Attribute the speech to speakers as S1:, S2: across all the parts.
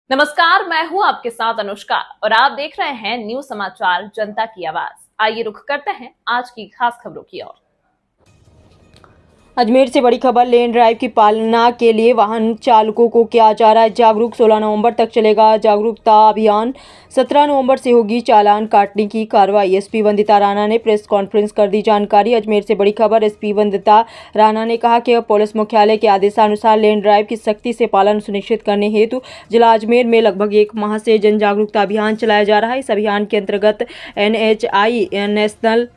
S1: नमस्कार, मैं हूं आपके साथ अनुष्का और आप देख रहे हैं न्यूज समाचार जनता की आवाज। आइए रुख करते हैं आज की खास खबरों की ओर।
S2: अजमेर से बड़ी खबर। लेन ड्राइव की पालना के लिए वाहन चालकों को किया जा रहा है जागरूक। 16 नवंबर तक चलेगा जागरूकता अभियान। 17 नवंबर से होगी चालान काटने की कार्रवाई। एसपी वंदिता राणा ने प्रेस कॉन्फ्रेंस कर दी जानकारी। अजमेर से बड़ी खबर। एसपी वंदिता राणा ने कहा कि अब पुलिस मुख्यालय के आदेशानुसार लेन ड्राइव की सख्ती से पालन सुनिश्चित करने हेतु जिला अजमेर में लगभग 1 माह से जन जागरूकता अभियान चलाया जा रहा है। इस अभियान के अंतर्गत NHI नेशनल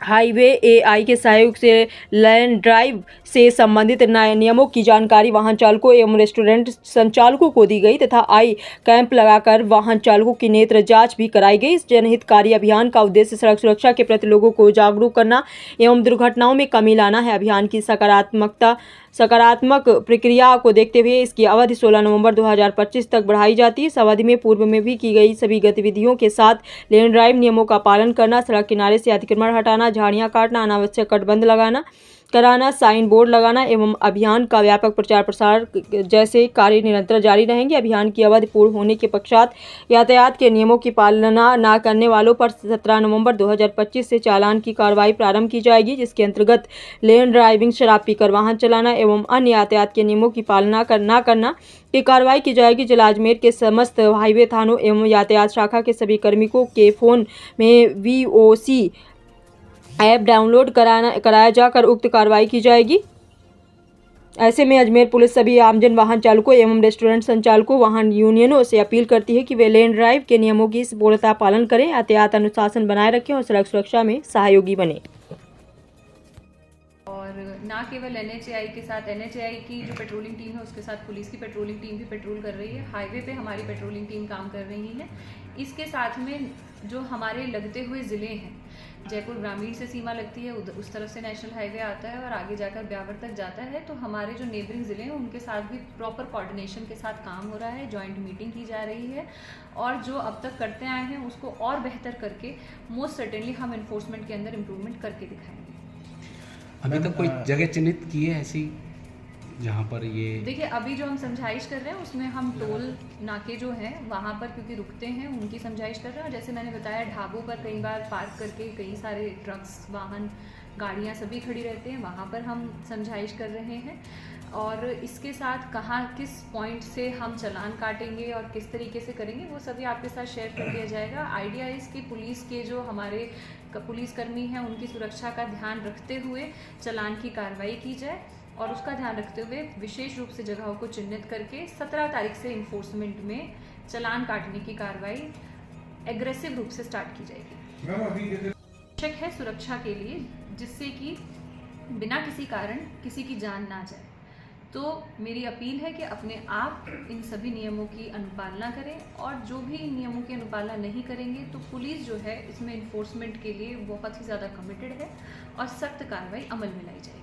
S2: हाईवे AI के सहयोग से लेन ड्राइव से संबंधित नए नियमों की जानकारी वाहन चालकों एवं रेस्टोरेंट संचालकों को दी गई तथा आई कैंप लगाकर वाहन चालकों की नेत्र जांच भी कराई गई। इस जनहितकारी अभियान का उद्देश्य सड़क सुरक्षा के प्रति लोगों को जागरूक करना एवं दुर्घटनाओं में कमी लाना है। अभियान की सकारात्मक प्रक्रिया को देखते हुए इसकी अवधि 16 नवंबर 2025 तक बढ़ाई जाती है। इस अवधि में पूर्व में भी की गई सभी गतिविधियों के साथ लेन ड्राइव नियमों का पालन करना, सड़क किनारे से अतिक्रमण हटाना, झाड़ियां काटना, अनावश्यक कटबंध लगाना कराना, साइन बोर्ड लगाना एवं अभियान का व्यापक प्रचार प्रसार जैसे कार्य निरंतर जारी रहेंगे। अभियान की अवधि पूर्ण होने के पश्चात यातायात के नियमों की पालना न करने वालों पर 17 नवंबर 2025 से चालान की कार्रवाई प्रारंभ की जाएगी, जिसके अंतर्गत लेन ड्राइविंग, शराब पीकर वाहन चलाना एवं अन्य यातायात के नियमों की पालना न करना की कार्रवाई की जाएगी। जिला अजमेर के समस्त हाईवे थानों एवं यातायात शाखा के सभी कार्मिकों के फोन में VOC ऐप डाउनलोड कराया जाकर उक्त कार्रवाई की जाएगी। ऐसे में अजमेर पुलिस सभी आमजन वाहन चालकों एवं रेस्टोरेंट संचालकों, वाहन यूनियनों से अपील करती है कि वे लेन ड्राइव के नियमों की पूर्णतः पालन करें, यातायात अनुशासन बनाए रखें और सड़क सुरक्षा में सहयोगी बने।
S3: और ना केवल NHAI के साथ, NHAI की जो पेट्रोलिंग टीम है उसके साथ पुलिस की पेट्रोलिंग टीम भी पेट्रोल कर रही है। हाईवे पे हमारी पेट्रोलिंग टीम काम कर रही है। इसके साथ में जो हमारे लगते हुए ज़िले हैं, जयपुर ग्रामीण से सीमा लगती है, उस तरफ से नेशनल हाईवे आता है और आगे जाकर ब्यावर तक जाता है, तो हमारे जो नेबरिंग ज़िले हैं उनके साथ भी प्रॉपर कोऑर्डिनेशन के साथ काम हो रहा है, जॉइंट मीटिंग की जा रही है और जो अब तक करते आए हैं उसको और बेहतर करके मोस्ट सर्टेनली हम इन्फोर्समेंट के अंदर इम्प्रूवमेंट करके दिखाएंगे।
S4: अभी तक कोई जगह चिन्हित की है ऐसी जहाँ पर ये?
S3: देखिए, अभी जो हम समझाइश कर रहे हैं उसमें हम टोल नाके जो हैं वहाँ पर क्योंकि रुकते हैं उनकी समझाइश कर रहे हैं। और जैसे मैंने बताया, ढाबों पर कई बार पार्क करके कई सारे ट्रक्स, वाहन, गाड़ियाँ सभी खड़ी रहते हैं, वहाँ पर हम समझाइश कर रहे हैं। और इसके साथ कहाँ किस पॉइंट से हम चालान काटेंगे और किस तरीके से करेंगे वो सभी आपके साथ शेयर कर दिया जाएगा। आइडिया इस कि पुलिस के जो हमारे पुलिसकर्मी हैं उनकी सुरक्षा का ध्यान रखते हुए चालान की कार्रवाई की जाए और उसका ध्यान रखते हुए विशेष रूप से जगहों को चिन्हित करके 17 तारीख से इन्फोर्समेंट में चालान काटने की कार्रवाई एग्रेसिव रूप से स्टार्ट की जाएगी। आवश्यक है सुरक्षा के लिए, जिससे कि बिना किसी कारण किसी की जान ना जाए। तो मेरी अपील है कि अपने आप इन सभी नियमों की अनुपालना करें और जो भी इन नियमों की अनुपालना नहीं करेंगे तो पुलिस जो है इसमें इन्फोर्समेंट के लिए बहुत ही ज़्यादा कमिटेड है और सख्त कार्रवाई अमल में लाई जाएगी।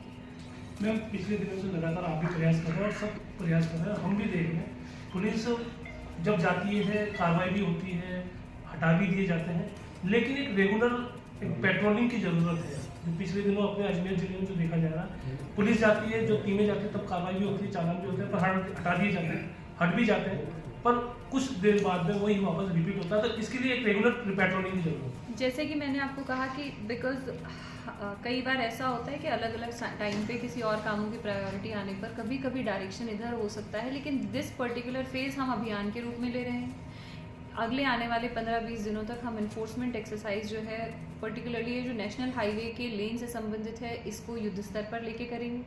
S5: मैम, पिछले दिनों से लगातार आप भी प्रयास कर रहे हैं और सब प्रयास कर रहे हैं, हम भी देख रहे हैं। पुलिस जब जाती है कार्रवाई भी होती है, हटा भी दिए जाते हैं, लेकिन एक रेगुलर पेट्रोलिंग की ज़रूरत है। जो पिछले दिनों अपने अजमेर जिले में जो देखा जा रहा है, पुलिस जाती है, जो टीमें जाती है, तब कार्रवाई भी होती है, चालान भी होते हैं, पर हटा दिए जाते हैं, हट भी जाते हैं, पर कुछ देर बाद में वही वापस रिपीट होता है। तो इसके लिए एक रेगुलर पेट्रोलिंग की जरूरत है।
S3: जैसे कि मैंने आपको कहा कि बिकॉज कई बार ऐसा होता है कि अलग अलग टाइम पे किसी और कामों की प्रायोरिटी आने पर कभी कभी डायरेक्शन इधर हो सकता है, लेकिन दिस पर्टिकुलर फेज हम अभियान के रूप में ले रहे हैं। अगले आने वाले 15-20 दिनों तक हम इन्फोर्समेंट एक्सरसाइज जो है पर्टिकुलरली ये जो नेशनल हाईवे के लेन से संबंधित है इसको युद्ध स्तर पर लेके करेंगे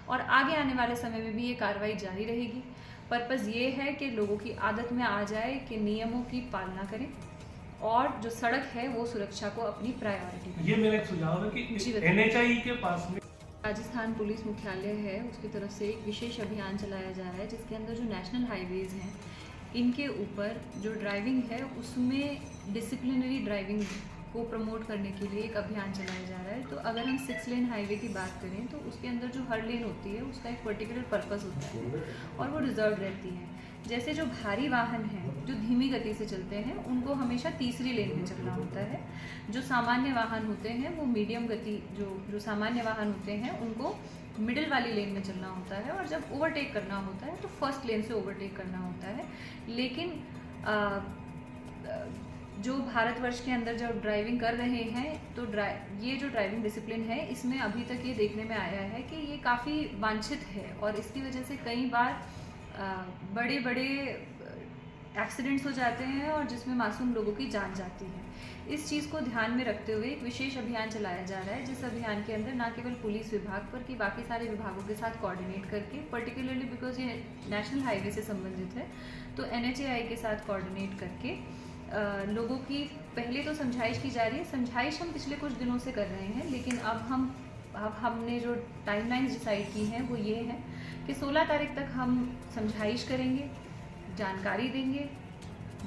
S3: और आगे आने वाले समय में भी ये कार्रवाई जारी रहेगी। पर्पज़ ये है कि लोगों की आदत में आ जाए कि नियमों की पालना करें और जो सड़क है वो सुरक्षा को अपनी प्रायोरिटी बनाए।
S5: ये मेरा एक सुझाव है कि NHI के पास में
S3: राजस्थान पुलिस मुख्यालय है, उसकी तरफ से एक विशेष अभियान चलाया जा रहा है जिसके अंदर जो नेशनल हाईवेज हैं इनके ऊपर जो ड्राइविंग है उसमें डिसिप्लिनरी ड्राइविंग को प्रमोट करने के लिए एक अभियान चलाया जा रहा है। तो अगर हम 6 लेन हाईवे की बात करें तो उसके अंदर जो हर लेन होती है उसका एक पर्टिकुलर पर्पस होता है और वो रिजर्व रहती है। जैसे जो भारी वाहन हैं जो धीमी गति से चलते हैं उनको हमेशा तीसरी लेन में चलना होता है। जो सामान्य वाहन होते हैं वो मीडियम गति, जो सामान्य वाहन होते हैं उनको मिडिल वाली लेन में चलना होता है, और जब ओवरटेक करना होता है तो फर्स्ट लेन से ओवरटेक करना होता है। लेकिन जो भारतवर्ष के अंदर जब ड्राइविंग कर रहे हैं तो ये जो ड्राइविंग डिसिप्लिन है इसमें अभी तक ये देखने में आया है कि ये काफ़ी वांछित है, और इसकी वजह से कई बार बड़े बड़े एक्सीडेंट्स हो जाते हैं और जिसमें मासूम लोगों की जान जाती है। इस चीज़ को ध्यान में रखते हुए एक विशेष अभियान चलाया जा रहा है, जिस अभियान के अंदर न केवल पुलिस विभाग पर कि बाकी सारे विभागों के साथ कोऑर्डिनेट करके, पर्टिकुलरली बिकॉज ये नेशनल हाईवे से संबंधित है तो NHAI के साथ कोऑर्डिनेट करके लोगों की पहले तो समझाइश की जा रही है। समझाइश हम पिछले कुछ दिनों से कर रहे हैं, लेकिन अब हमने जो टाइमलाइंस डिसाइड की हैं वो ये है कि 16 तारीख तक हम समझाइश करेंगे, जानकारी देंगे,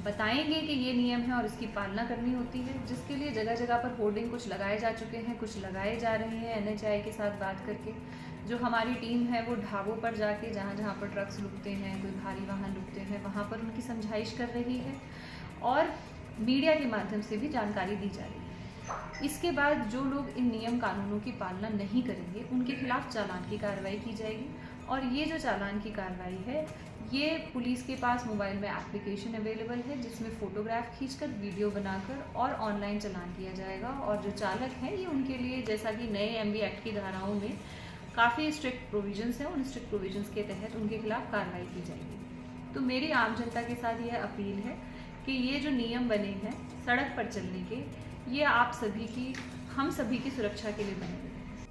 S3: बताएंगे कि ये नियम है और इसकी पालना करनी होती है, जिसके लिए जगह जगह पर होर्डिंग कुछ लगाए जा चुके हैं, कुछ लगाए जा रहे हैं NHAI के साथ बात करके। जो हमारी टीम है वो ढाबों पर जाके जहाँ जहाँ पर ट्रक्स रुकते हैं, कोई भारी वाहन रुकते हैं, वहाँ पर उनकी समझाइश कर रही है और मीडिया के माध्यम से भी जानकारी दी जा रही है। इसके बाद जो लोग इन नियम कानूनों की पालना नहीं करेंगे उनके खिलाफ चालान की कार्रवाई की जाएगी, और ये जो चालान की कार्रवाई है ये पुलिस के पास मोबाइल में एप्लीकेशन अवेलेबल है जिसमें फ़ोटोग्राफ खींचकर, वीडियो बनाकर और ऑनलाइन चालान किया जाएगा। और जो चालक हैं ये उनके लिए, जैसा कि नए MV एक्ट की धाराओं में काफ़ी स्ट्रिक्ट प्रोविजंस हैं, उन स्ट्रिक्ट प्रोविजंस के तहत उनके खिलाफ कार्रवाई की जाएगी। तो मेरी आम जनता के साथ यह अपील है कि ये जो नियम बने हैं सड़क पर चलने के, ये आप सभी की, हम सभी की सुरक्षा के लिए बने हैं।